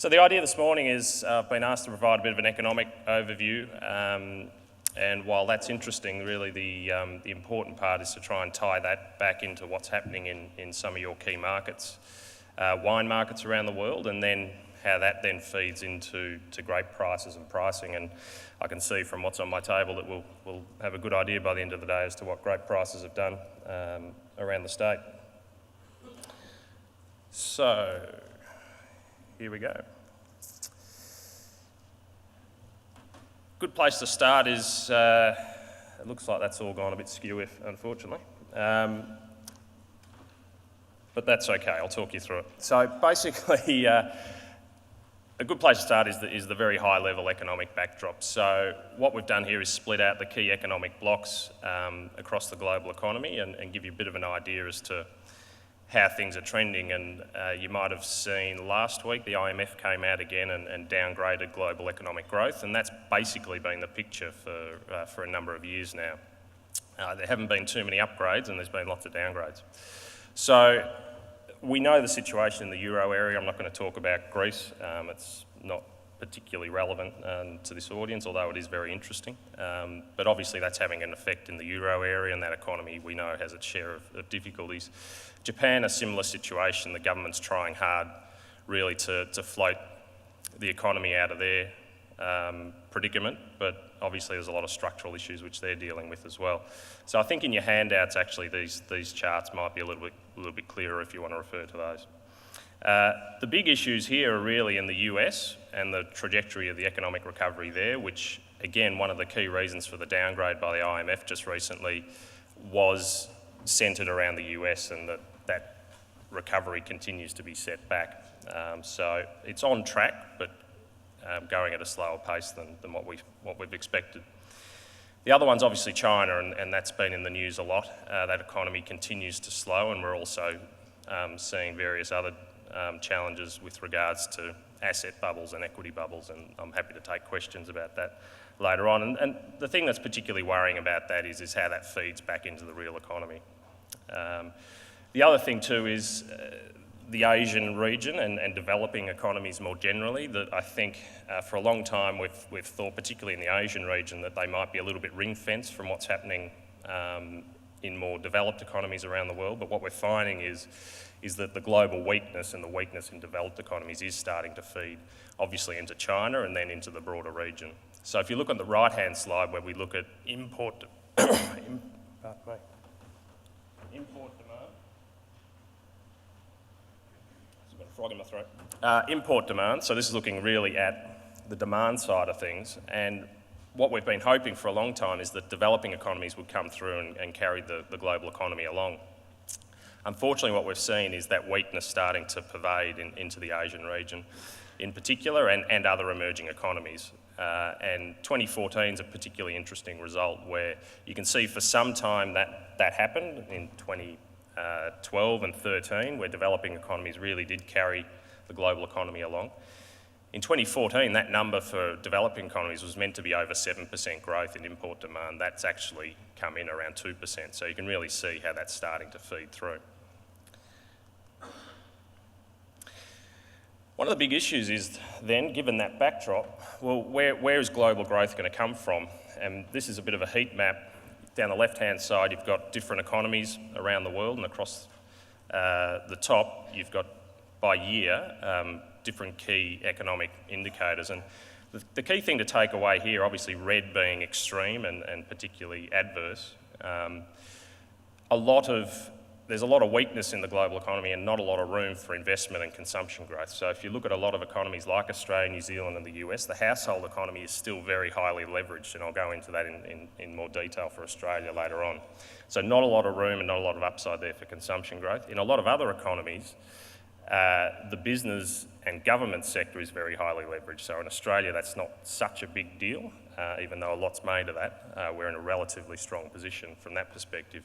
So the idea this morning is I've been asked to provide a bit of an economic overview, and while that's interesting, really the important part is to try and tie that back into what's happening in some of your key markets, wine markets around the world, and then how that then feeds into grape prices and pricing. And I can see from what's on my table that we'll have a good idea by the end of the day as to what grape prices have done around the state. So here we go. Good place to start is, it looks like that's all gone a bit skew, unfortunately. But that's okay, I'll talk you through it. So basically, a good place to start is the very high level economic backdrop. So what we've done here is split out the key economic blocks across the global economy and give you a bit of an idea as to how things are trending. And you might have seen last week the IMF came out again and downgraded global economic growth, and that's basically been the picture for a number of years now. There haven't been too many upgrades and there's been lots of downgrades. So we know the situation in the euro area. I'm not going to talk about Greece. It's not particularly relevant to this audience, although it is very interesting. But obviously that's having an effect in the euro area, and that economy we know has its share of difficulties. Japan, a similar situation. The government's trying hard really to float the economy out of their predicament, but obviously there's a lot of structural issues which they're dealing with as well. So I think in your handouts actually these charts might be a little bit clearer if you want to refer to those. The big issues here are really in the US and the trajectory of the economic recovery there, which again, one of the key reasons for the downgrade by the IMF just recently was centred around the US, and that recovery continues to be set back. So it's on track, but going at a slower pace than what we've expected. The other one's obviously China, and that's been in the news a lot. That economy continues to slow, and we're also seeing various other challenges with regards to asset bubbles and equity bubbles, and I'm happy to take questions about that later on. And the thing that's particularly worrying about that is how that feeds back into the real economy. The other thing too is the Asian region and developing economies more generally, that I think for a long time we've thought, particularly in the Asian region, that they might be a little bit ring-fenced from what's happening in more developed economies around the world. But what we're finding is that the global weakness and the weakness in developed economies is starting to feed obviously into China and then into the broader region. So if you look on the right-hand slide where we look at import demand. I've got a frog in my throat. Import demand, so this is looking really at the demand side of things, and what we've been hoping for a long time is that developing economies would come through and carry the global economy along. Unfortunately, what we've seen is that weakness starting to pervade into the Asian region in particular, and other emerging economies. And 2014 is a particularly interesting result where you can see for some time that happened in 2012 and 13, where developing economies really did carry the global economy along. In 2014, that number for developing economies was meant to be over 7% growth in import demand. That's actually come in around 2%, so you can really see how that's starting to feed through. One of the big issues is then, given that backdrop, well, where is global growth going to come from? And this is a bit of a heat map. Down the left-hand side, you've got different economies around the world, and across the top, you've got, by year, different key economic indicators. And the key thing to take away here, obviously red being extreme and particularly adverse, there's a lot of weakness in the global economy and not a lot of room for investment and consumption growth. So if you look at a lot of economies like Australia, New Zealand and the US, the household economy is still very highly leveraged, and I'll go into that in more detail for Australia later on. So not a lot of room and not a lot of upside there for consumption growth. In a lot of other economies, the business and government sector is very highly leveraged. So in Australia, that's not such a big deal, even though a lot's made of that. We're in a relatively strong position from that perspective.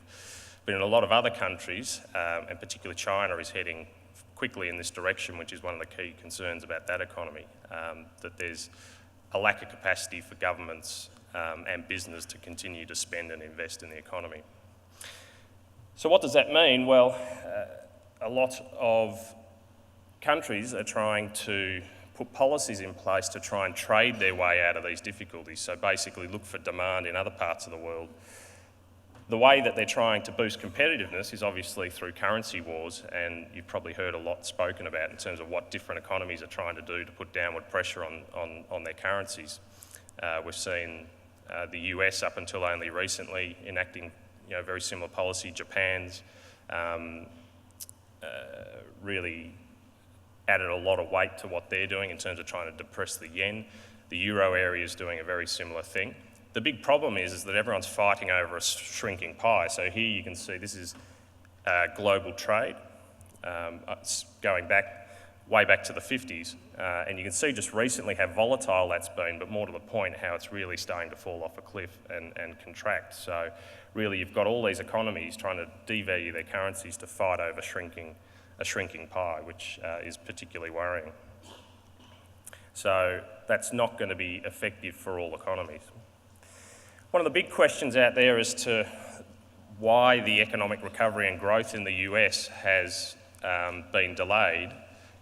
But in a lot of other countries, and particularly China, is heading quickly in this direction, which is one of the key concerns about that economy, that there's a lack of capacity for governments and business to continue to spend and invest in the economy. So what does that mean? Well, a lot of countries are trying to put policies in place to try and trade their way out of these difficulties. So basically look for demand in other parts of the world. The way that they're trying to boost competitiveness is obviously through currency wars, and you've probably heard a lot spoken about in terms of what different economies are trying to do to put downward pressure on their currencies. We've seen the US up until only recently enacting very similar policy. Japan's really added a lot of weight to what they're doing in terms of trying to depress the yen. The euro area is doing a very similar thing. The big problem is that everyone's fighting over a shrinking pie. So here you can see this is global trade. It's going way back to the 50s. And you can see just recently how volatile that's been, but more to the point, how it's really starting to fall off a cliff and contract. So really you've got all these economies trying to devalue their currencies to fight over a shrinking pie, which is particularly worrying. So that's not going to be effective for all economies. One of the big questions out there as to why the economic recovery and growth in the US has been delayed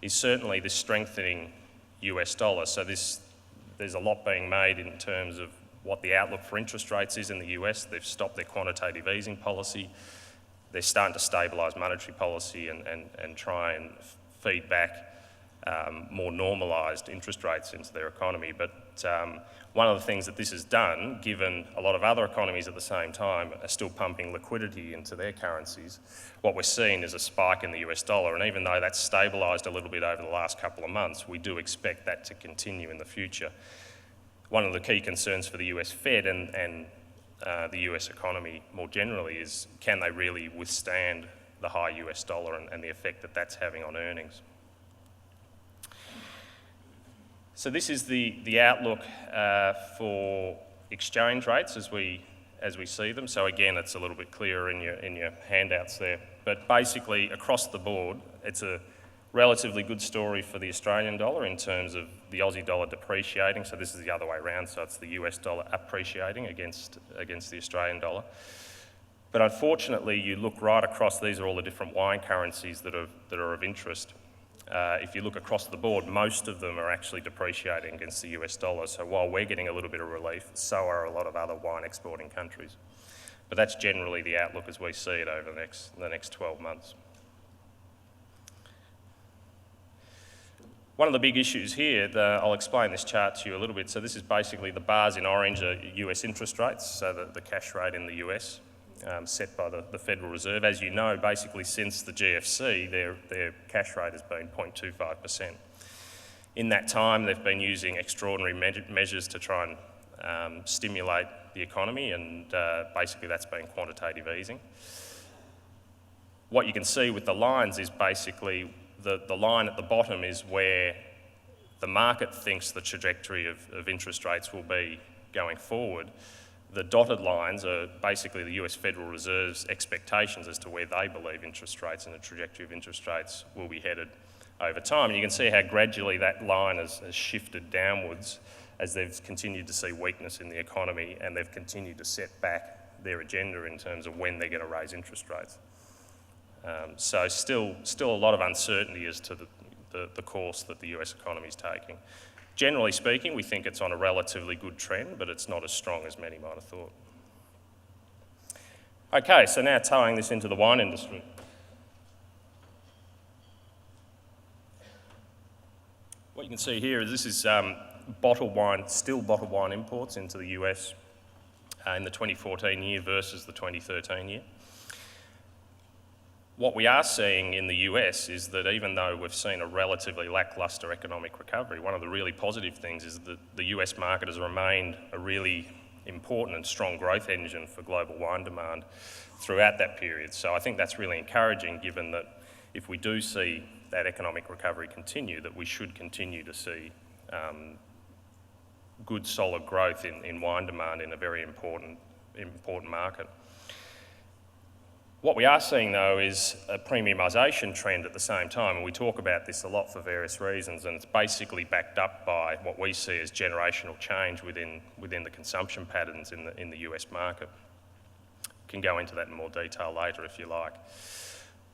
is certainly the strengthening US dollar. So there's a lot being made in terms of what the outlook for interest rates is in the US. They've stopped their quantitative easing policy. They're starting to stabilise monetary policy and try and feed back more normalised interest rates into their economy. But one of the things that this has done, given a lot of other economies at the same time are still pumping liquidity into their currencies, what we're seeing is a spike in the US dollar. And even though that's stabilised a little bit over the last couple of months, we do expect that to continue in the future. One of the key concerns for the US Fed and the US economy more generally is, can they really withstand the high US dollar and the effect that that's having on earnings? So this is the outlook for exchange rates as we see them. So again, it's a little bit clearer in your handouts there. But basically, across the board, it's a relatively good story for the Australian dollar in terms of the Aussie dollar depreciating. So this is the other way around. So it's the US dollar appreciating against the Australian dollar. But unfortunately, you look right across, these are all the different wine currencies that are of interest. If you look across the board, most of them are actually depreciating against the US dollar. So while we're getting a little bit of relief, so are a lot of other wine exporting countries. But that's generally the outlook as we see it over the next 12 months. One of the big issues here, I'll explain this chart to you a little bit. So this is basically the bars in orange are US interest rates, so the cash rate in the US. Set by the Federal Reserve. As you know, basically since the GFC, their cash rate has been 0.25%. In that time, they've been using extraordinary measures to try and stimulate the economy, and basically that's been quantitative easing. What you can see with the lines is basically the line at the bottom is where the market thinks the trajectory of interest rates will be going forward. The dotted lines are basically the US Federal Reserve's expectations as to where they believe interest rates and the trajectory of interest rates will be headed over time. And you can see how gradually that line has shifted downwards as they've continued to see weakness in the economy and they've continued to set back their agenda in terms of when they're going to raise interest rates. So still a lot of uncertainty as to the course that the US economy is taking. Generally speaking, we think it's on a relatively good trend, but it's not as strong as many might have thought. Okay, so now tying this into the wine industry. What you can see here is this is still bottled wine imports into the US in the 2014 year versus the 2013 year. What we are seeing in the US is that even though we've seen a relatively lacklustre economic recovery, one of the really positive things is that the US market has remained a really important and strong growth engine for global wine demand throughout that period. So I think that's really encouraging, given that if we do see that economic recovery continue, that we should continue to see good solid growth in wine demand in a very important market. What we are seeing, though, is a premiumisation trend at the same time, and we talk about this a lot for various reasons, and it's basically backed up by what we see as generational change within the consumption patterns in the US market. Can go into that in more detail later if you like.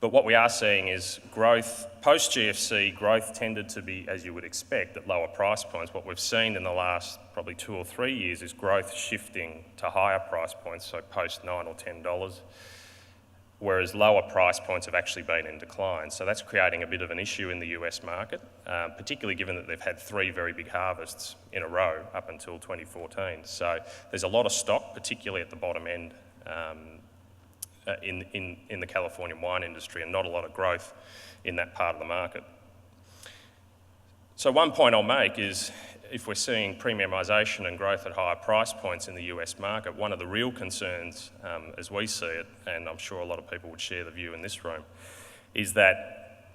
But what we are seeing is growth, post-GFC, growth tended to be, as you would expect, at lower price points. What we've seen in the last probably 2 or 3 years is growth shifting to higher price points, so post $9 or $10, whereas lower price points have actually been in decline. So that's creating a bit of an issue in the US market, particularly given that they've had 3 very big harvests in a row up until 2014. So there's a lot of stock, particularly at the bottom end, in the Californian wine industry, and not a lot of growth in that part of the market. So one point I'll make is, if we're seeing premiumisation and growth at higher price points in the US market, one of the real concerns, as we see it, and I'm sure a lot of people would share the view in this room, is that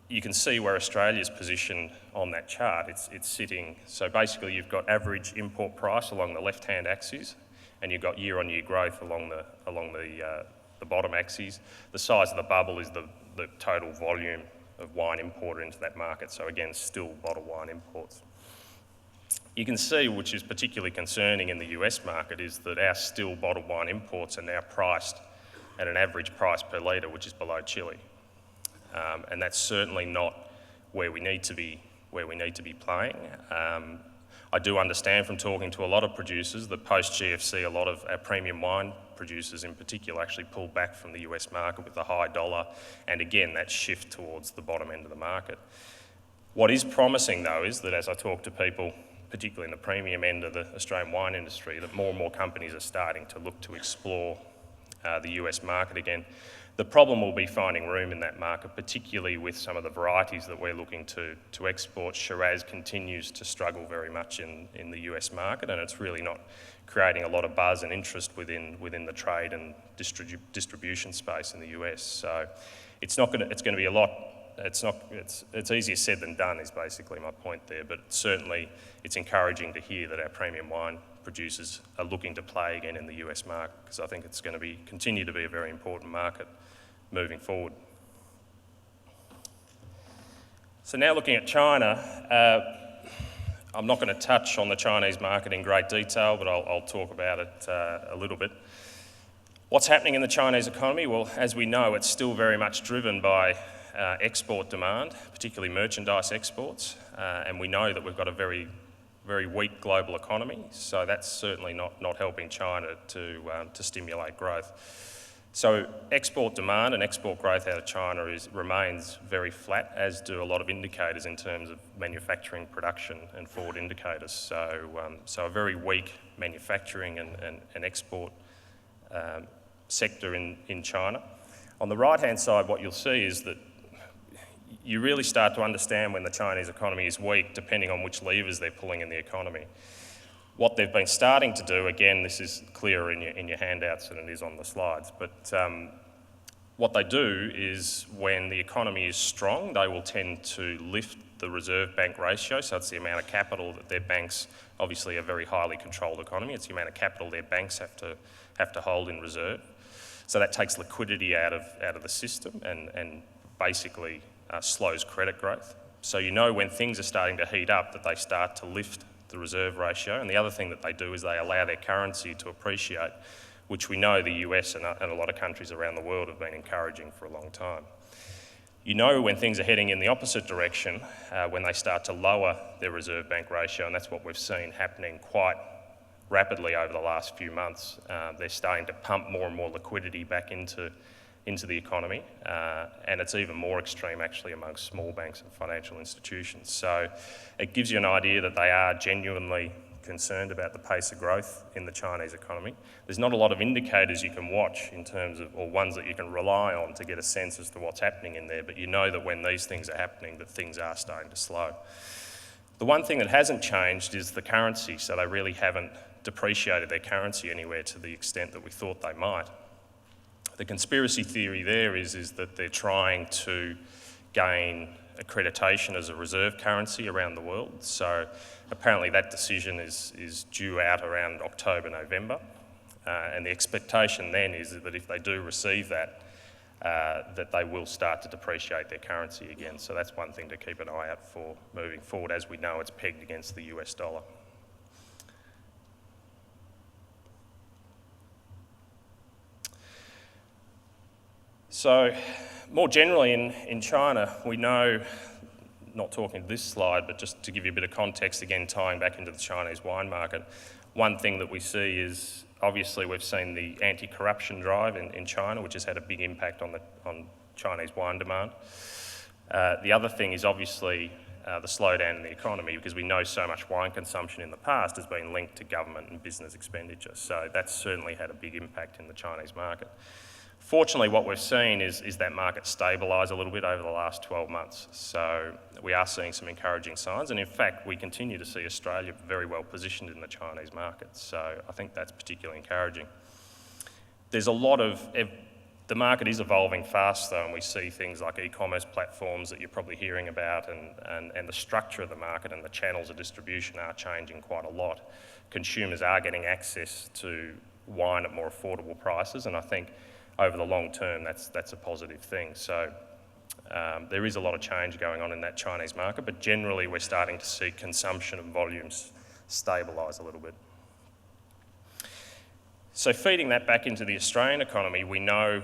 you can see where Australia's positioned on that chart. It's sitting, so basically you've got average import price along the left-hand axis, and you've got year-on-year growth along the bottom axis. The size of the bubble is the total volume of wine imported into that market, so again, still bottled wine imports. You can see, which is particularly concerning in the US market, is that our still bottled wine imports are now priced at an average price per litre, which is below Chile. And that's certainly not where we need to be playing. I do understand from talking to a lot of producers that post-GFC, a lot of our premium wine producers in particular actually pulled back from the US market with the high dollar, and again, that shift towards the bottom end of the market. What is promising though is that as I talk to people, particularly in the premium end of the Australian wine industry, that more and more companies are starting to look to explore the US market again. The problem will be finding room in that market, particularly with some of the varieties that we're looking to export. Shiraz continues to struggle very much in the US market, and it's really not creating a lot of buzz and interest within the trade and distribution space in the US. So it's going to be a lot. It's easier said than done is basically my point there, but certainly it's encouraging to hear that our premium wine producers are looking to play again in the US market, because I think it's going to continue to be a very important market moving forward. So now looking at China, I'm not going to touch on the Chinese market in great detail, but I'll talk about it a little bit. What's happening in the Chinese economy? Well, as we know, it's still very much driven by export demand, particularly merchandise exports, and we know that we've got a very, very weak global economy, so that's certainly not helping China to stimulate growth. So export demand and export growth out of China remains very flat, as do a lot of indicators in terms of manufacturing production and forward indicators. So a very weak manufacturing and export sector in China. On the right-hand side, what you'll see is that you really start to understand when the Chinese economy is weak, depending on which levers they're pulling in the economy. What they've been starting to do, again, this is clearer in your handouts than it is on the slides, but what they do is when the economy is strong, they will tend to lift the reserve bank ratio, so it's the amount of capital that their banks, obviously a very highly controlled economy, it's the amount of capital their banks have to hold in reserve. So that takes liquidity out of the system and basically slows credit growth. So you know when things are starting to heat up that they start to lift the reserve ratio, and the other thing that they do is they allow their currency to appreciate, which we know the US and a lot of countries around the world have been encouraging for a long time. You know when things are heading in the opposite direction, when they start to lower their reserve bank ratio, and that's what we've seen happening quite rapidly over the last few months. They're starting to pump more and more liquidity back into the economy, and it's even more extreme actually amongst small banks and financial institutions. So it gives you an idea that they are genuinely concerned about the pace of growth in the Chinese economy. There's not a lot of indicators you can watch in terms of, or ones that you can rely on to get a sense as to what's happening in there, but you know that when these things are happening, that things are starting to slow. The one thing that hasn't changed is the currency, so they really haven't depreciated their currency anywhere to the extent that we thought they might. The conspiracy theory there is that they're trying to gain accreditation as a reserve currency around the world. So apparently that decision is due out around October, November. And the expectation then is that if they do receive that, that they will start to depreciate their currency again. So that's one thing to keep an eye out for moving forward. As we know, it's pegged against the US dollar. So More generally in China, we know, not talking to this slide, but just to give you a bit of context, again, tying back into the Chinese wine market, one thing that we see is, obviously, we've seen the anti-corruption drive in China, which has had a big impact on Chinese wine demand. The other thing is obviously the slowdown in the economy, because we know so much wine consumption in the past has been linked to government and business expenditure. So that's certainly had a big impact in the Chinese market. Fortunately, what we've seen is that market stabilise a little bit over the last 12 months. So we are seeing some encouraging signs, and in fact, we continue to see Australia very well positioned in the Chinese market. So I think that's particularly encouraging. There's a lot of, the market is evolving fast though, and we see things like e-commerce platforms that you're probably hearing about, and the structure of the market and the channels of distribution are changing quite a lot. Consumers are getting access to wine at more affordable prices, and I think over the long term, that's a positive thing. So there is a lot of change going on in that Chinese market, but generally we're starting to see consumption and volumes stabilise a little bit. So feeding that back into the Australian economy, we know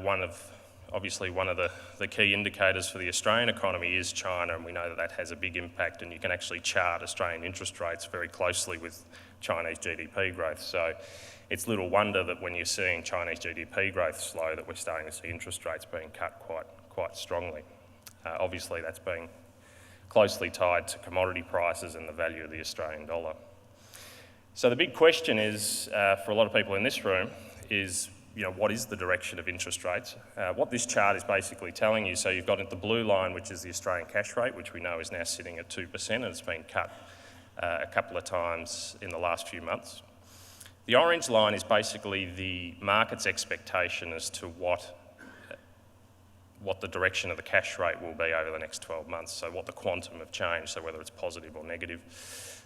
one of the key indicators for the Australian economy is China, and we know that has a big impact, and you can actually chart Australian interest rates very closely with Chinese GDP growth. So it's little wonder that when you're seeing Chinese GDP growth slow, that we're starting to see interest rates being cut quite strongly. Obviously, that's being closely tied to commodity prices and the value of the Australian dollar. So the big question is, for a lot of people in this room, is, what is the direction of interest rates? What this chart is basically telling you, so you've got the blue line, which is the Australian cash rate, which we know is now sitting at 2%, and it's been cut a couple of times in the last few months. The orange line is basically the market's expectation as to what the direction of the cash rate will be over the next 12 months, so what the quantum of change, so whether it's positive or negative.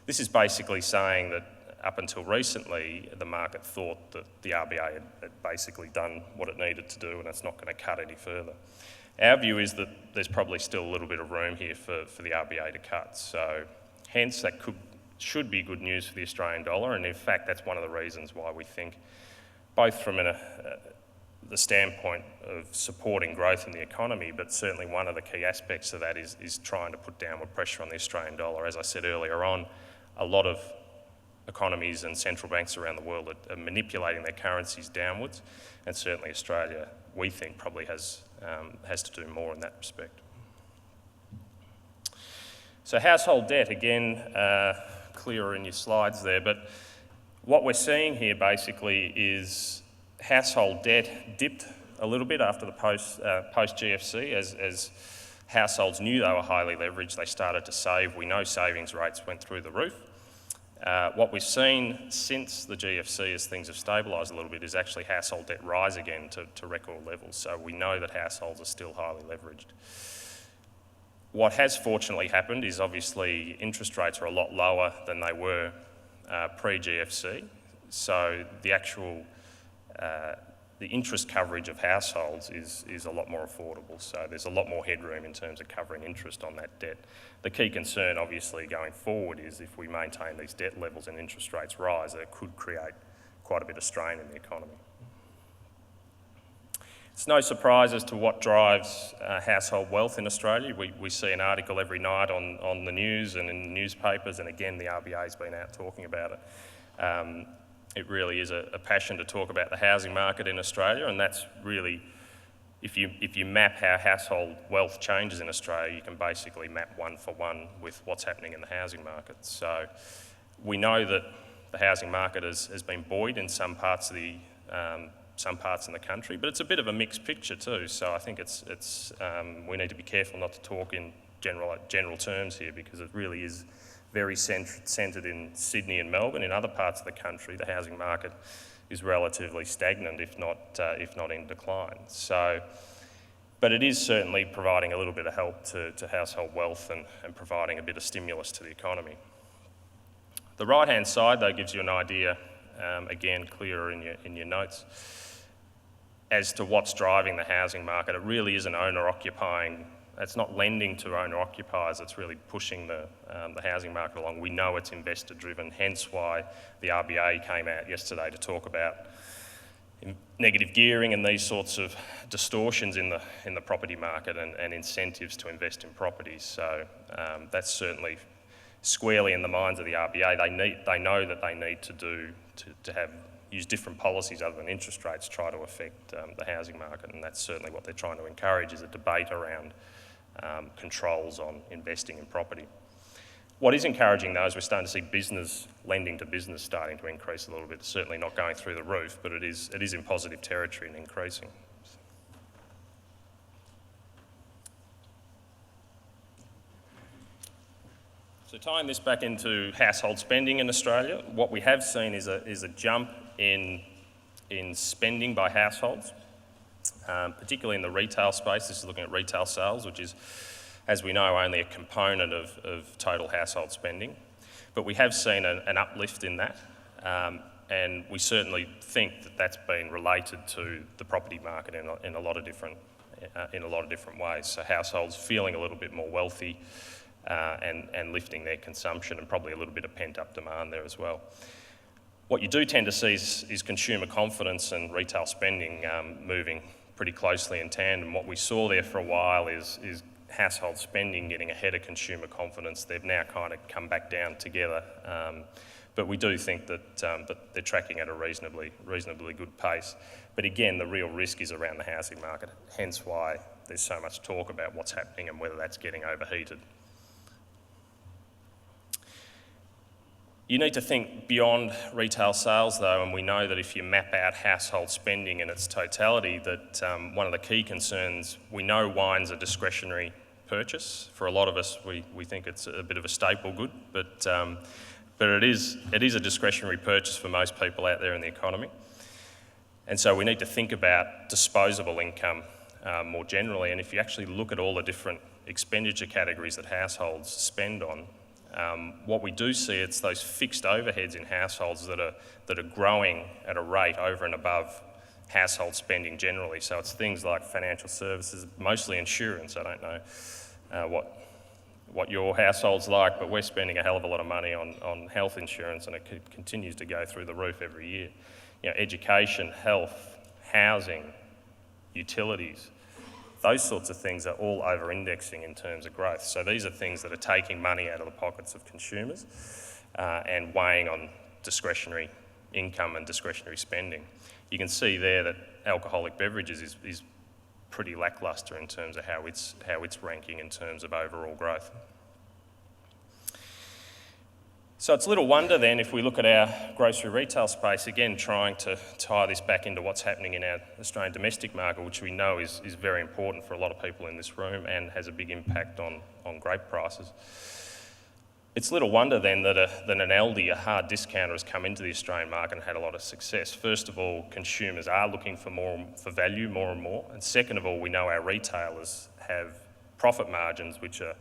This is basically saying that up until recently, the market thought that the RBA had basically done what it needed to do and it's not going to cut any further. Our view is that there's probably still a little bit of room here for the RBA to cut, so hence that should be good news for the Australian dollar, and in fact that's one of the reasons why we think, both from the standpoint of supporting growth in the economy, but certainly one of the key aspects of that is trying to put downward pressure on the Australian dollar. As I said earlier on, a lot of economies and central banks around the world are manipulating their currencies downwards, and certainly Australia, we think, probably has to do more in that respect. So household debt, again, clearer in your slides there, but what we're seeing here basically is household debt dipped a little bit after the post-GFC as households knew they were highly leveraged, they started to save. We know savings rates went through the roof. What we've seen since the GFC, as things have stabilised a little bit, is actually household debt rise again to record levels. So we know that households are still highly leveraged. What has fortunately happened is obviously interest rates are a lot lower than they were pre-GFC. So the actual the interest coverage of households is a lot more affordable. So there's a lot more headroom in terms of covering interest on that debt. The key concern obviously going forward is if we maintain these debt levels and interest rates rise, it could create quite a bit of strain in the economy. It's no surprise as to what drives household wealth in Australia. We see an article every night on the news and in the newspapers, and again the RBA's been out talking about it. It really is a passion to talk about the housing market in Australia, and that's really, if you map how household wealth changes in Australia, you can basically map one for one with what's happening in the housing market. So we know that the housing market has been buoyed in some parts in the country, but it's a bit of a mixed picture too. So I think we need to be careful not to talk in general terms here, because it really is very centred in Sydney and Melbourne. In other parts of the country, the housing market is relatively stagnant, if not in decline. So, but it is certainly providing a little bit of help to household wealth and providing a bit of stimulus to the economy. The right-hand side, though, gives you an idea, again, clearer in your notes, as to what's driving the housing market. It really is an owner-occupying. It's not lending to owner-occupiers, it's really pushing the housing market along. We know it's investor-driven, hence why the RBA came out yesterday to talk about negative gearing and these sorts of distortions in the property market and incentives to invest in properties. So that's certainly squarely in the minds of the RBA. They know that they need to use different policies other than interest rates to try to affect the housing market, and that's certainly what they're trying to encourage, is a debate around controls on investing in property. What is encouraging though is we're starting to see business lending to business starting to increase a little bit. It's certainly not going through the roof, but it is in positive territory and increasing. So tying this back into household spending in Australia, what we have seen is a jump in spending by households, particularly in the retail space. This is looking at retail sales, which is, as we know, only a component of total household spending. But we have seen an uplift in that, and we certainly think that that's been related to the property market in a lot of different ways. So households feeling a little bit more wealthy and lifting their consumption, and probably a little bit of pent-up demand there as well. What you do tend to see is consumer confidence and retail spending moving pretty closely in tandem. What we saw there for a while is household spending getting ahead of consumer confidence. They've now kind of come back down together, but we do think that they're tracking at a reasonably good pace. But again, the real risk is around the housing market, hence why there's so much talk about what's happening and whether that's getting overheated. You need to think beyond retail sales though, and we know that if you map out household spending in its totality, that one of the key concerns, we know wine's a discretionary purchase. For a lot of us, we think it's a bit of a staple good, but it is a discretionary purchase for most people out there in the economy. And so we need to think about disposable income more generally, and if you actually look at all the different expenditure categories that households spend on, what we do see, it's those fixed overheads in households that are growing at a rate over and above household spending generally. So it's things like financial services, mostly insurance. I don't know what your household's like, but we're spending a hell of a lot of money on health insurance, and it continues to go through the roof every year. You know, education, health, housing, utilities. Those sorts of things are all over-indexing in terms of growth. So these are things that are taking money out of the pockets of consumers and weighing on discretionary income and discretionary spending. You can see there that alcoholic beverages is pretty lacklustre in terms of how it's ranking in terms of overall growth. So it's little wonder then if we look at our grocery retail space, again trying to tie this back into what's happening in our Australian domestic market, which we know is very important for a lot of people in this room and has a big impact on grape prices. It's little wonder then that an Aldi, a hard discounter, has come into the Australian market and had a lot of success. First of all, consumers are looking for value more and more, and second of all, we know our retailers have profit margins which are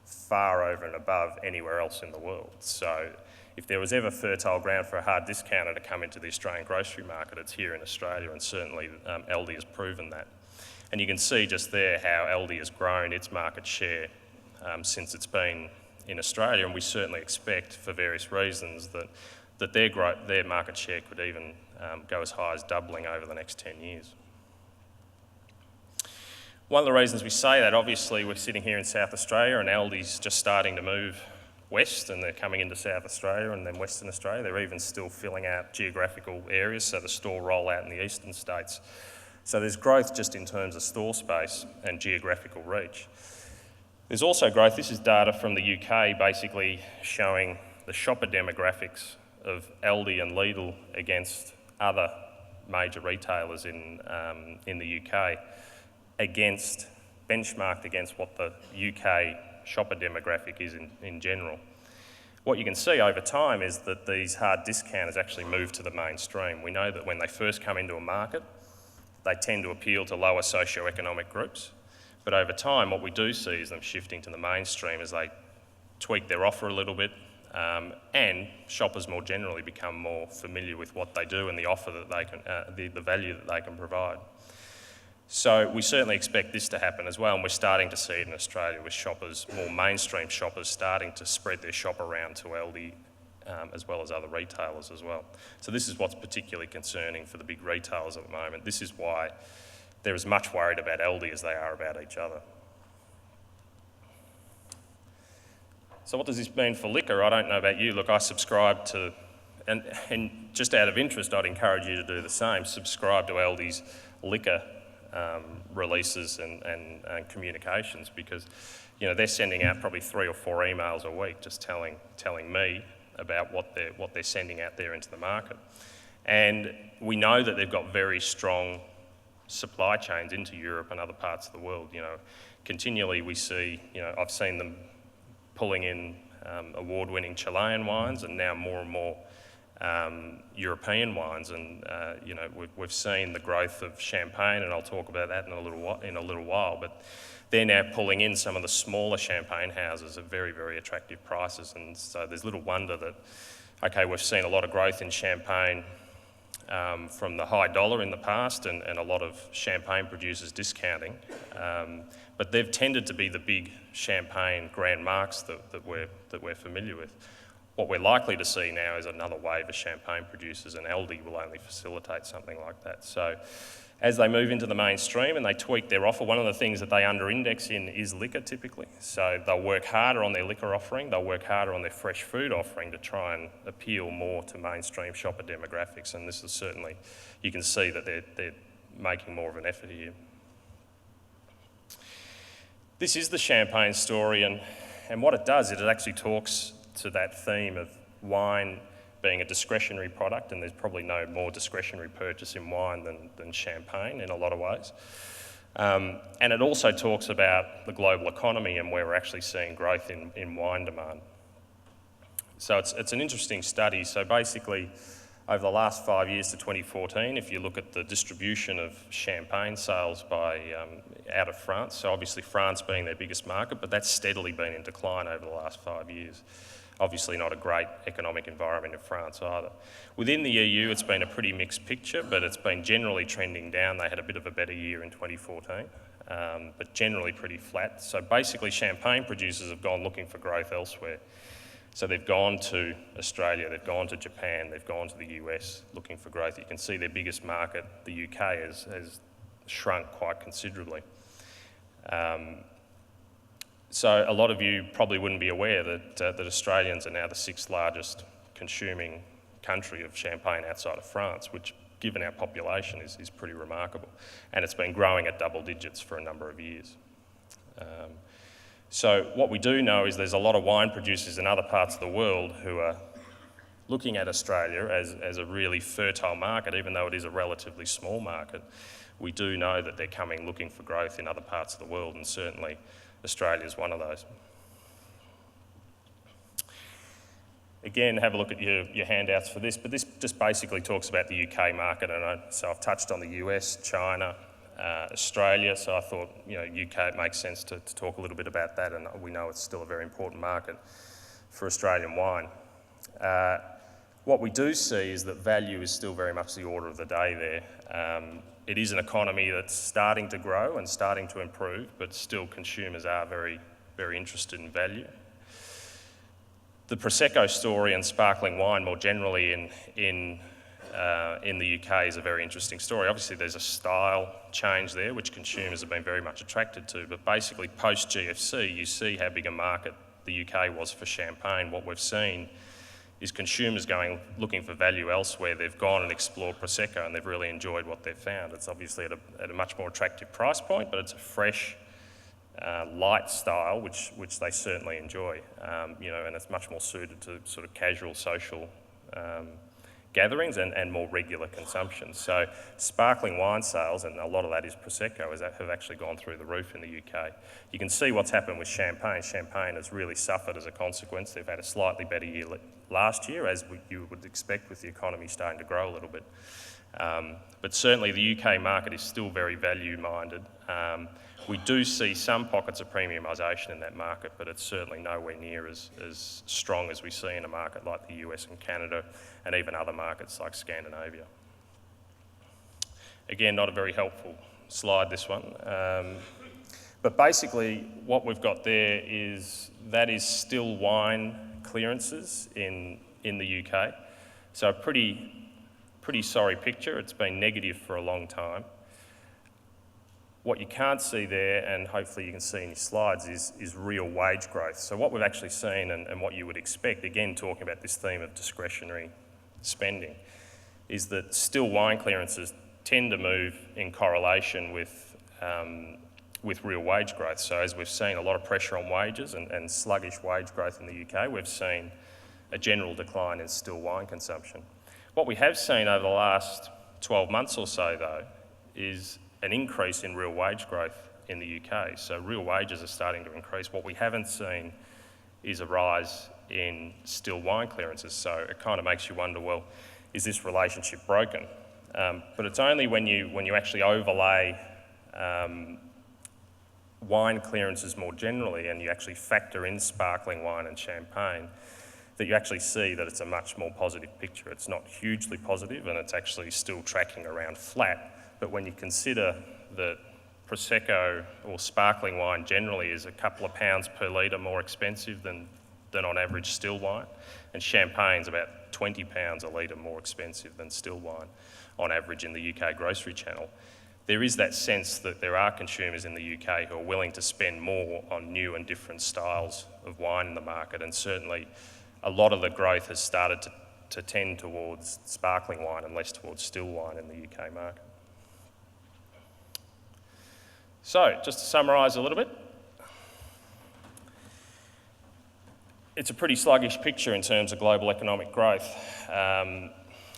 far over and above anywhere else in the world. So if there was ever fertile ground for a hard discounter to come into the Australian grocery market, it's here in Australia, and certainly Aldi has proven that. And you can see just there how Aldi has grown its market share since it's been in Australia, and we certainly expect, for various reasons, that their market share could even go as high as doubling over the next 10 years. One of the reasons we say that, obviously we're sitting here in South Australia and Aldi's just starting to move west, and they're coming into South Australia and then Western Australia. They're even still filling out geographical areas, so the store rollout in the eastern states. So there's growth just in terms of store space and geographical reach. There's also growth, this is data from the UK, basically showing the shopper demographics of Aldi and Lidl against other major retailers in the UK, benchmarked against what the UK shopper demographic is in general. What you can see over time is that these hard discounters actually move to the mainstream. We know that when they first come into a market, they tend to appeal to lower socioeconomic groups. But over time, what we do see is them shifting to the mainstream as they tweak their offer a little bit, and shoppers more generally become more familiar with what they do and the offer that they can, the value that they can provide. So we certainly expect this to happen as well, and we're starting to see it in Australia with shoppers, more mainstream shoppers, starting to spread their shop around to Aldi as well as other retailers as well. So this is what's particularly concerning for the big retailers at the moment. This is why they're as much worried about Aldi as they are about each other. So what does this mean for liquor? I don't know about you. Look, I subscribe to, and just out of interest, I'd encourage you to do the same. Subscribe to Aldi's liquor releases and communications, because they're sending out probably 3 or 4 emails a week just telling me about what they're sending out there into the market. And we know that they've got very strong supply chains into Europe and other parts of the world. Continually we see, I've seen them pulling in award-winning Chilean wines, and now more and more European wines, and we've seen the growth of champagne, and I'll talk about that in a little while. But they're now pulling in some of the smaller champagne houses at very, very attractive prices, and so there's little wonder that, okay, we've seen a lot of growth in champagne from the high dollar in the past, and a lot of champagne producers discounting, but they've tended to be the big champagne grand marques that we're familiar with. What we're likely to see now is another wave of champagne producers, and Aldi will only facilitate something like that. So as they move into the mainstream and they tweak their offer, one of the things that they under-index in is liquor typically. So they'll work harder on their liquor offering, they'll work harder on their fresh food offering to try and appeal more to mainstream shopper demographics, and this is certainly, you can see that they're making more of an effort here. This is the champagne story, and what it does is it actually talks to that theme of wine being a discretionary product, and there's probably no more discretionary purchase in wine than champagne in a lot of ways. And it also talks about the global economy and where we're actually seeing growth in wine demand. So it's an interesting study. So basically, over the last 5 years to 2014, if you look at the distribution of champagne sales out of France, so obviously France being their biggest market, but that's steadily been in decline over the last 5 years. Obviously not a great economic environment in France either. Within the EU, it's been a pretty mixed picture, but it's been generally trending down. They had a bit of a better year in 2014, but generally pretty flat. So basically, champagne producers have gone looking for growth elsewhere. So they've gone to Australia, they've gone to Japan, they've gone to the US looking for growth. You can see their biggest market, the UK, has shrunk quite considerably. So a lot of you probably wouldn't be aware that Australians are now the 6th largest consuming country of champagne outside of France, which, given our population, is pretty remarkable. And it's been growing at double digits for a number of years. So what we do know is there's a lot of wine producers in other parts of the world who are looking at Australia as a really fertile market, even though it is a relatively small market. We do know that they're coming looking for growth in other parts of the world, and certainly Australia is one of those. Again, have a look at your handouts for this, but this just basically talks about the UK market, and so I've touched on the US, China, Australia, so I thought, UK, it makes sense to talk a little bit about that, and we know it's still a very important market for Australian wine. What we do see is that value is still very much the order of the day there. It is an economy that's starting to grow and starting to improve, but still consumers are very, very interested in value. The Prosecco story and sparkling wine more generally in the UK is a very interesting story. Obviously there's a style change there which consumers have been very much attracted to, but basically post-GFC you see how big a market the UK was for champagne. What we've seen is consumers looking for value elsewhere. They've gone and explored Prosecco and they've really enjoyed what they've found. It's obviously at a much more attractive price point, but it's a fresh, light style which they certainly enjoy, and it's much more suited to sort of casual social gatherings and more regular consumption. So sparkling wine sales, and a lot of that is Prosecco, have actually gone through the roof in the UK. You can see what's happened with champagne. Champagne has really suffered as a consequence. They've had a slightly better year last year, as you would expect with the economy starting to grow a little bit. But certainly the UK market is still very value-minded. We do see some pockets of premiumisation in that market, but it's certainly nowhere near as strong as we see in a market like the US and Canada, and even other markets like Scandinavia. Again, not a very helpful slide, this one. But basically, what we've got there is still wine clearances in in the UK. So a pretty sorry picture. It's been negative for a long time. What you can't see there, and hopefully you can see in your slides, is real wage growth. So what we've actually seen, and what you would expect, again talking about this theme of discretionary spending, is that still wine clearances tend to move in correlation with real wage growth. So as we've seen a lot of pressure on wages and sluggish wage growth in the UK, we've seen a general decline in still wine consumption. What we have seen over the last 12 months or so, though, is an increase in real wage growth in the UK. So real wages are starting to increase. What we haven't seen is a rise in still wine clearances. So it kind of makes you wonder, well, is this relationship broken? But it's only when you actually overlay wine clearances more generally, and you actually factor in sparkling wine and champagne, that you actually see that it's a much more positive picture. It's not hugely positive, and it's actually still tracking around flat. But when you consider that Prosecco or sparkling wine generally is a couple of pounds per litre more expensive than on average still wine, and champagne's about 20 pounds a litre more expensive than still wine on average in the UK grocery channel, there is that sense that there are consumers in the UK who are willing to spend more on new and different styles of wine in the market, and certainly a lot of the growth has started to tend towards sparkling wine and less towards still wine in the UK market. So, just to summarise a little bit, it's a pretty sluggish picture in terms of global economic growth.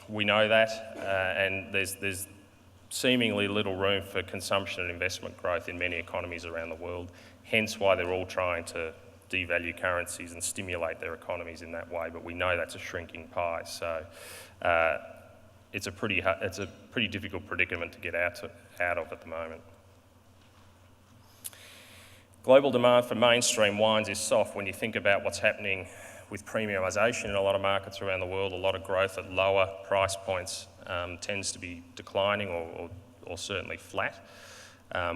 We know that, and there's seemingly little room for consumption and investment growth in many economies around the world, hence why they're all trying to devalue currencies and stimulate their economies in that way, but we know that's a shrinking pie. So it's a pretty difficult predicament to get out of at the moment. Global demand for mainstream wines is soft. When you think about what's happening with premiumisation in a lot of markets around the world, a lot of growth at lower price points tends to be declining or certainly flat.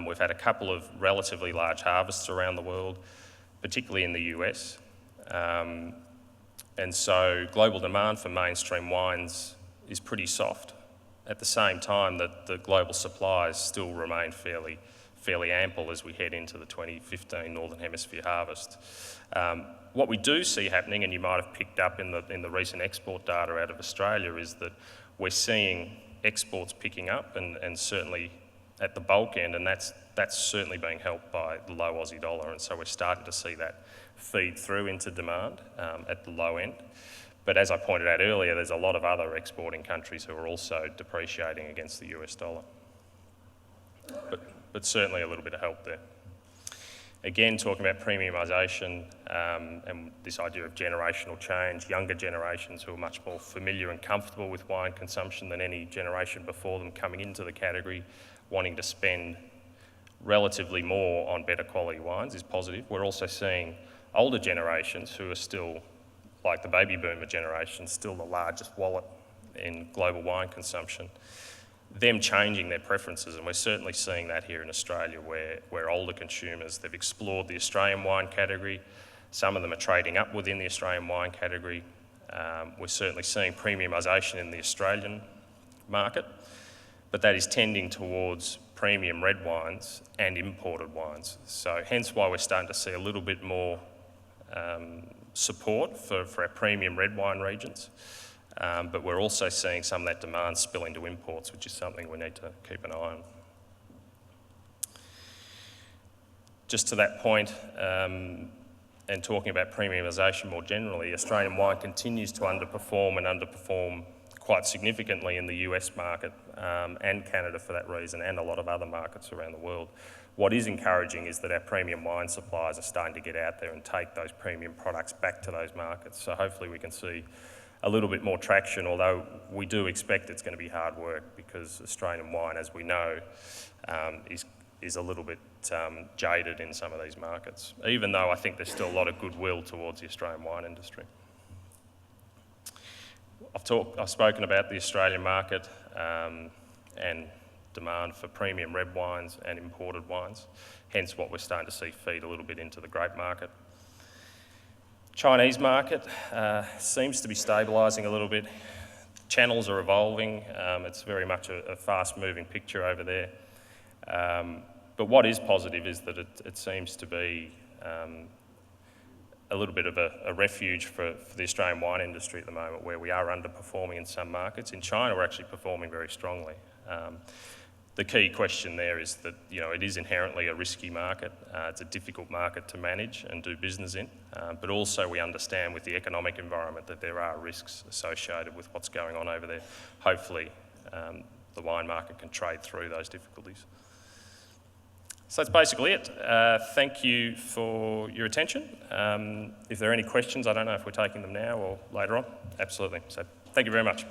We've had a couple of relatively large harvests around the world, particularly in the US. And so global demand for mainstream wines is pretty soft. At the same time that the global supplies still remain fairly ample as we head into the 2015 Northern Hemisphere harvest. What we do see happening, and you might have picked up in the recent export data out of Australia, is that we're seeing exports picking up, and certainly at the bulk end, and that's certainly being helped by the low Aussie dollar, and so we're starting to see that feed through into demand at the low end. But as I pointed out earlier, there's a lot of other exporting countries who are also depreciating against the US dollar. But certainly a little bit of help there. Again, talking about premiumisation and this idea of generational change, younger generations who are much more familiar and comfortable with wine consumption than any generation before them coming into the category, wanting to spend relatively more on better quality wines is positive. We're also seeing older generations who are still, like the baby boomer generation, still the largest wallet in global wine consumption, them changing their preferences, and we're certainly seeing that here in Australia where older consumers, they've explored the Australian wine category. Some of them are trading up within the Australian wine category. We're certainly seeing premiumisation in the Australian market, but that is tending towards premium red wines and imported wines. So hence why we're starting to see a little bit more support for our premium red wine regions. But we're also seeing some of that demand spill into imports, which is something we need to keep an eye on. Just to that point, and talking about premiumisation more generally, Australian wine continues to underperform quite significantly in the US market and Canada for that reason, and a lot of other markets around the world. What is encouraging is that our premium wine suppliers are starting to get out there and take those premium products back to those markets. So hopefully we can see a little bit more traction, although we do expect it's going to be hard work because Australian wine, as we know, is a little bit jaded in some of these markets, even though I think there's still a lot of goodwill towards the Australian wine industry. I've spoken about the Australian market and demand for premium red wines and imported wines, hence what we're starting to see feed a little bit into the grape market. Chinese market seems to be stabilising a little bit. Channels are evolving. It's very much a fast-moving picture over there. But what is positive is that it seems to be a little bit of a refuge for the Australian wine industry at the moment, where we are underperforming in some markets. In China, we're actually performing very strongly. The key question there is that, you know, it is inherently a risky market. It's a difficult market to manage and do business in, but also we understand with the economic environment that there are risks associated with what's going on over there. Hopefully, the wine market can trade through those difficulties. So that's basically it. Thank you for your attention. If there are any questions, I don't know if we're taking them now or later on. Absolutely. So thank you very much.